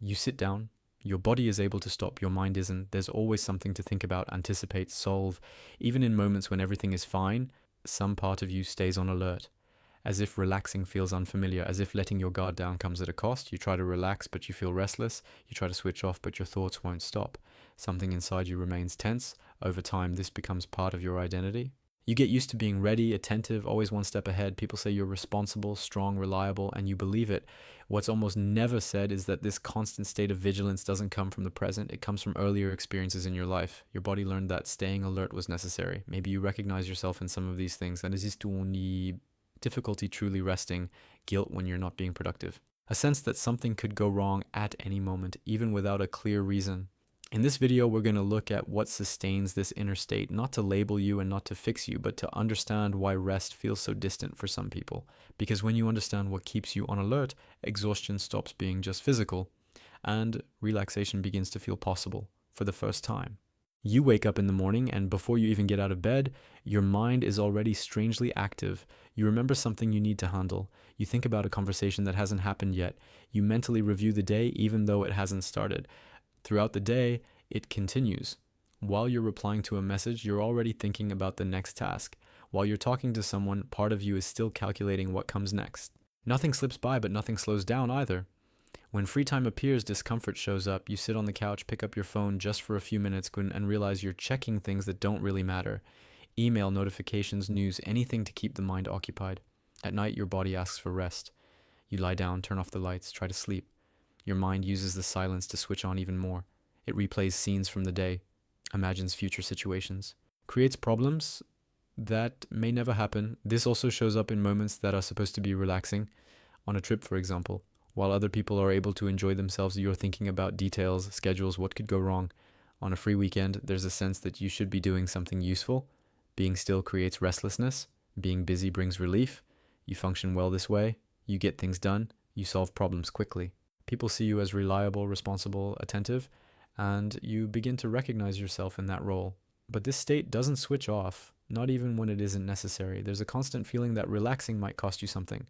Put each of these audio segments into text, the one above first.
You sit down, your body is able to stop, your mind isn't. There's always something to think about, anticipate, solve. Even in moments when everything is fine, some part of you stays on alert. As if relaxing feels unfamiliar, as if letting your guard down comes at a cost. You try to relax, but you feel restless. You try to switch off, but your thoughts won't stop. Something inside you remains tense. Over time, this becomes part of your identity. You get used to being ready, attentive, always one step ahead. People say you're responsible, strong, reliable, and you believe it. What's almost never said is that this constant state of vigilance doesn't come from the present. It comes from earlier experiences in your life. Your body learned that staying alert was necessary. Maybe you recognize yourself in some of these things. And difficulty truly resting, guilt when you're not being productive. A sense that something could go wrong at any moment, even without a clear reason. In this video, we're going to look at what sustains this inner state, not to label you and not to fix you, but to understand why rest feels so distant for some people. Because when you understand what keeps you on alert, exhaustion stops being just physical, and relaxation begins to feel possible for the first time. You wake up in the morning, and before you even get out of bed, your mind is already strangely active. You remember something you need to handle. You think about a conversation that hasn't happened yet. You mentally review the day even though it hasn't started. Throughout the day, it continues. While you're replying to a message, you're already thinking about the next task. While you're talking to someone, part of you is still calculating what comes next. Nothing slips by, but nothing slows down either. When free time appears, discomfort shows up. You sit on the couch, pick up your phone just for a few minutes, and realize you're checking things that don't really matter. Email, notifications, news, anything to keep the mind occupied. At night, your body asks for rest. You lie down, turn off the lights, try to sleep. Your mind uses the silence to switch on even more. It replays scenes from the day, imagines future situations, creates problems that may never happen. This also shows up in moments that are supposed to be relaxing. On a trip, for example. While other people are able to enjoy themselves, you're thinking about details, schedules, what could go wrong. On a free weekend, there's a sense that you should be doing something useful. Being still creates restlessness. Being busy brings relief. You function well this way. You get things done. You solve problems quickly. People see you as reliable, responsible, attentive, and you begin to recognize yourself in that role. But this state doesn't switch off, not even when it isn't necessary. There's a constant feeling that relaxing might cost you something,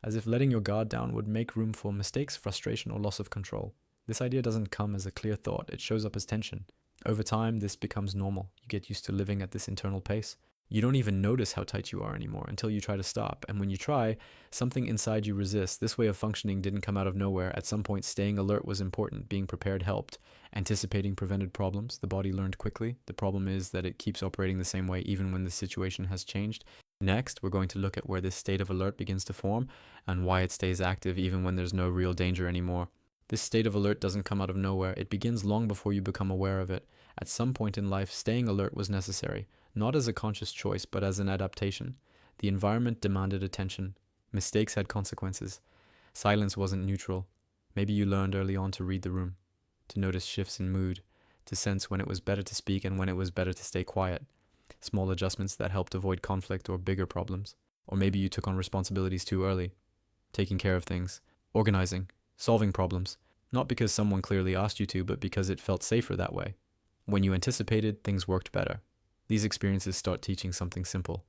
as if letting your guard down would make room for mistakes, frustration, or loss of control. This idea doesn't come as a clear thought, it shows up as tension. Over time, this becomes normal. You get used to living at this internal pace. You don't even notice how tight you are anymore until you try to stop. And when you try, something inside you resists. This way of functioning didn't come out of nowhere. At some point, staying alert was important. Being prepared helped. Anticipating prevented problems. The body learned quickly. The problem is that it keeps operating the same way even when the situation has changed. Next, we're going to look at where this state of alert begins to form and why it stays active even when there's no real danger anymore. This state of alert doesn't come out of nowhere. It begins long before you become aware of it. At some point in life, staying alert was necessary, not as a conscious choice, but as an adaptation. The environment demanded attention. Mistakes had consequences. Silence wasn't neutral. Maybe you learned early on to read the room, to notice shifts in mood, to sense when it was better to speak and when it was better to stay quiet. Small adjustments that helped avoid conflict or bigger problems. Or maybe you took on responsibilities too early, taking care of things, organizing, solving problems, not because someone clearly asked you to, but because it felt safer that way. When you anticipated, things worked better. These experiences start teaching something simple.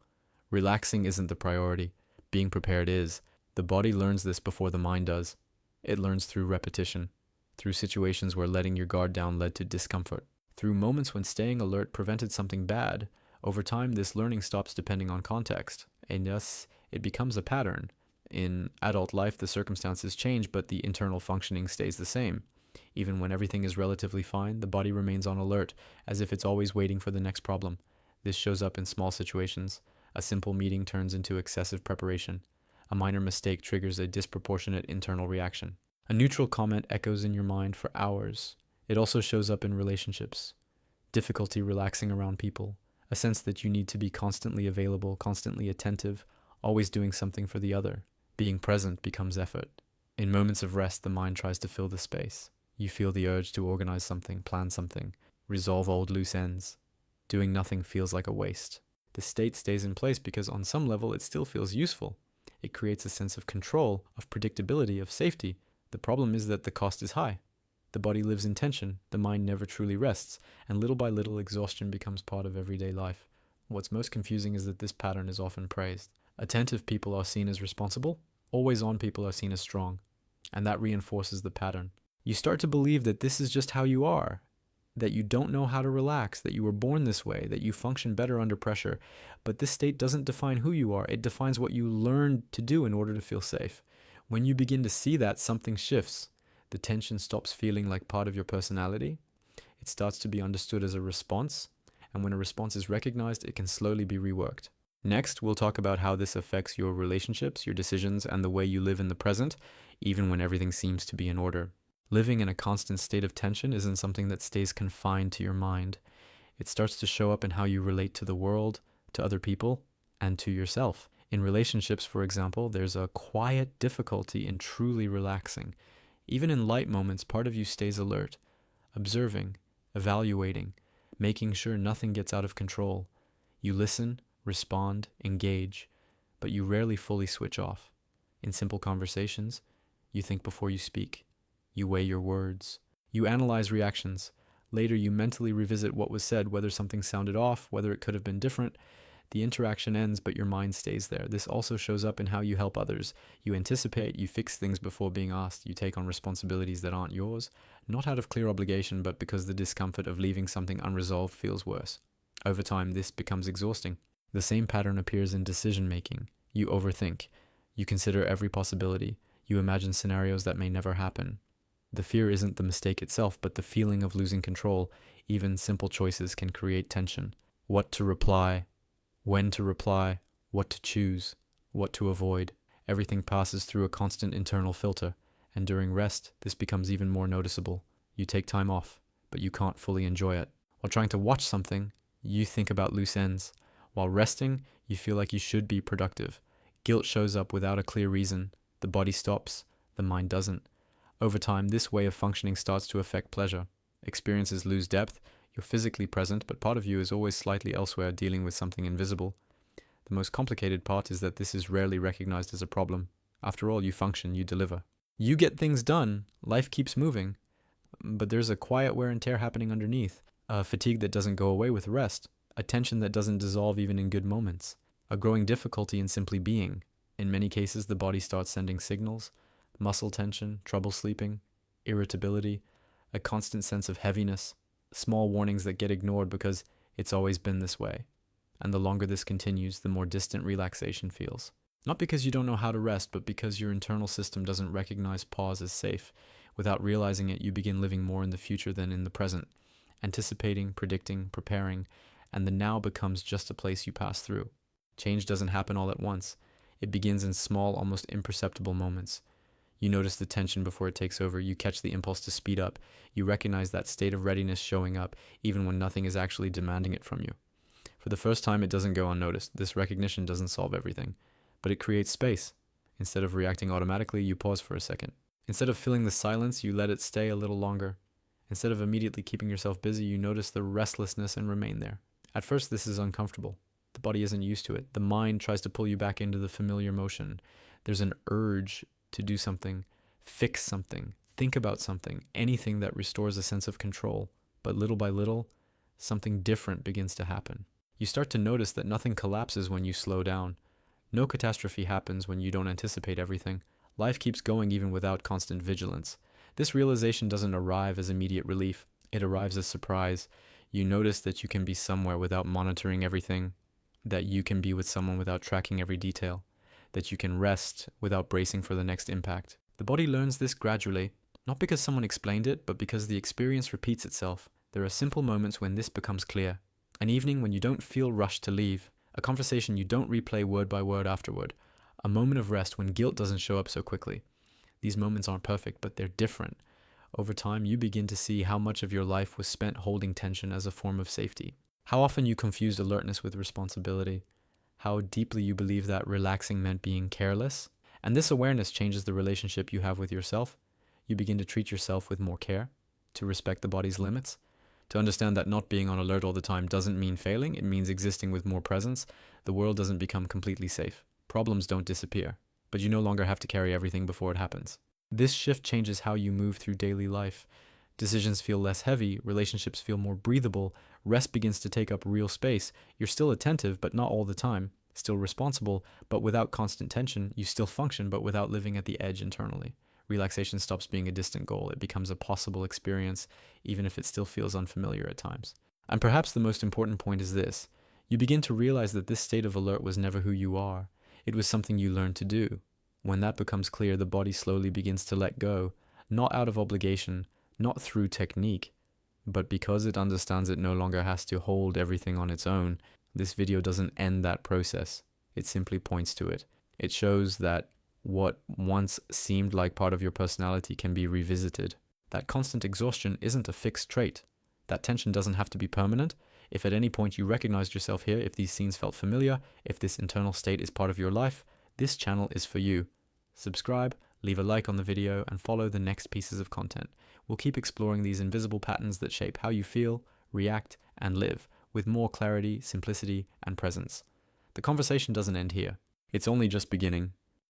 Relaxing isn't the priority. Being prepared is. The body learns this before the mind does. It learns through repetition, through situations where letting your guard down led to discomfort, through moments when staying alert prevented something bad. Over time, this learning stops depending on context, and thus it becomes a pattern. In adult life, the circumstances change, but the internal functioning stays the same. Even when everything is relatively fine, the body remains on alert, as if it's always waiting for the next problem. This shows up in small situations. A simple meeting turns into excessive preparation. A minor mistake triggers a disproportionate internal reaction. A neutral comment echoes in your mind for hours. It also shows up in relationships. Difficulty relaxing around people. A sense that you need to be constantly available, constantly attentive, always doing something for the other. Being present becomes effort. In moments of rest, the mind tries to fill the space. You feel the urge to organize something, plan something, resolve old loose ends. Doing nothing feels like a waste. The state stays in place because on some level it still feels useful. It creates a sense of control, of predictability, of safety. The problem is that the cost is high. The body lives in tension, the mind never truly rests, and little by little exhaustion becomes part of everyday life. What's most confusing is that this pattern is often praised. Attentive people are seen as responsible, always on people are seen as strong, and that reinforces the pattern. You start to believe that this is just how you are, that you don't know how to relax, that you were born this way, that you function better under pressure. But this state doesn't define who you are. It defines what you learned to do in order to feel safe. When you begin to see that, something shifts. The tension stops feeling like part of your personality. It starts to be understood as a response. And when a response is recognized, it can slowly be reworked. Next, we'll talk about how this affects your relationships, your decisions, and the way you live in the present, even when everything seems to be in order. Living in a constant state of tension isn't something that stays confined to your mind. It starts to show up in how you relate to the world, to other people, and to yourself. In relationships, for example, there's a quiet difficulty in truly relaxing. Even in light moments, part of you stays alert, observing, evaluating, making sure nothing gets out of control. You listen, respond, engage, but you rarely fully switch off. In simple conversations, you think before you speak. You weigh your words. You analyze reactions. Later, you mentally revisit what was said, whether something sounded off, whether it could have been different. The interaction ends, but your mind stays there. This also shows up in how you help others. You anticipate, you fix things before being asked, you take on responsibilities that aren't yours, not out of clear obligation, but because the discomfort of leaving something unresolved feels worse. Over time, this becomes exhausting. The same pattern appears in decision making. You overthink. You consider every possibility. You imagine scenarios that may never happen. The fear isn't the mistake itself, but the feeling of losing control. Even simple choices can create tension. What to reply, when to reply, what to choose, what to avoid. Everything passes through a constant internal filter, and during rest, this becomes even more noticeable. You take time off, but you can't fully enjoy it. While trying to watch something, you think about loose ends. While resting, you feel like you should be productive. Guilt shows up without a clear reason. The body stops, the mind doesn't. Over time, this way of functioning starts to affect pleasure. Experiences lose depth. You're physically present, but part of you is always slightly elsewhere, dealing with something invisible. The most complicated part is that this is rarely recognized as a problem. After all, you function, you deliver. You get things done, life keeps moving, but there's a quiet wear and tear happening underneath, a fatigue that doesn't go away with rest, a tension that doesn't dissolve even in good moments, a growing difficulty in simply being. In many cases, the body starts sending signals: muscle tension, trouble sleeping, irritability, a constant sense of heaviness, small warnings that get ignored because it's always been this way. And the longer this continues, the more distant relaxation feels. Not because you don't know how to rest, but because your internal system doesn't recognize pause as safe. Without realizing it, you begin living more in the future than in the present, anticipating, predicting, preparing, and the now becomes just a place you pass through. Change doesn't happen all at once. It begins in small, almost imperceptible moments. You notice the tension before it takes over. You catch the impulse to speed up. You recognize that state of readiness showing up, even when nothing is actually demanding it from you. For the first time, it doesn't go unnoticed. This recognition doesn't solve everything, but it creates space. Instead of reacting automatically, you pause for a second. Instead of filling the silence, you let it stay a little longer. Instead of immediately keeping yourself busy, you notice the restlessness and remain there. At first, this is uncomfortable. The body isn't used to it. The mind tries to pull you back into the familiar motion. There's an urge to do something, fix something, think about something, anything that restores a sense of control. But little by little, something different begins to happen. You start to notice that nothing collapses when you slow down. No catastrophe happens when you don't anticipate everything. Life keeps going even without constant vigilance. This realization doesn't arrive as immediate relief. It arrives as surprise. You notice that you can be somewhere without monitoring everything, that you can be with someone without tracking every detail, that you can rest without bracing for the next impact. The body learns this gradually, not because someone explained it, but because the experience repeats itself. There are simple moments when this becomes clear. An evening when you don't feel rushed to leave, a conversation you don't replay word by word afterward, a moment of rest when guilt doesn't show up so quickly. These moments aren't perfect, but they're different. Over time, you begin to see how much of your life was spent holding tension as a form of safety. How often you confused alertness with responsibility. How deeply you believe that relaxing meant being careless. And this awareness changes the relationship you have with yourself. You begin to treat yourself with more care, to respect the body's limits, to understand that not being on alert all the time doesn't mean failing, it means existing with more presence. The world doesn't become completely safe. Problems don't disappear, but you no longer have to carry everything before it happens. This shift changes how you move through daily life. Decisions feel less heavy, relationships feel more breathable, rest begins to take up real space. You're still attentive, but not all the time. Still responsible, but without constant tension. You still function, but without living at the edge internally. relaxation stops being a distant goal. It becomes a possible experience, even if it still feels unfamiliar at times. And perhaps the most important point is this. You begin to realize that this state of alert was never who you are. It was something you learned to do. When that becomes clear, the body slowly begins to let go, not out of obligation, not through technique, but because it understands it no longer has to hold everything on its own. This video doesn't end that process. It simply points to it. It shows that what once seemed like part of your personality can be revisited. That constant exhaustion isn't a fixed trait. That tension doesn't have to be permanent. If at any point you recognized yourself here, if these scenes felt familiar, if this internal state is part of your life, this channel is for you. Subscribe, leave a like on the video, and follow the next pieces of content. We'll keep exploring these invisible patterns that shape how you feel, react, and live, with more clarity, simplicity, and presence. The conversation doesn't end here. It's only just beginning.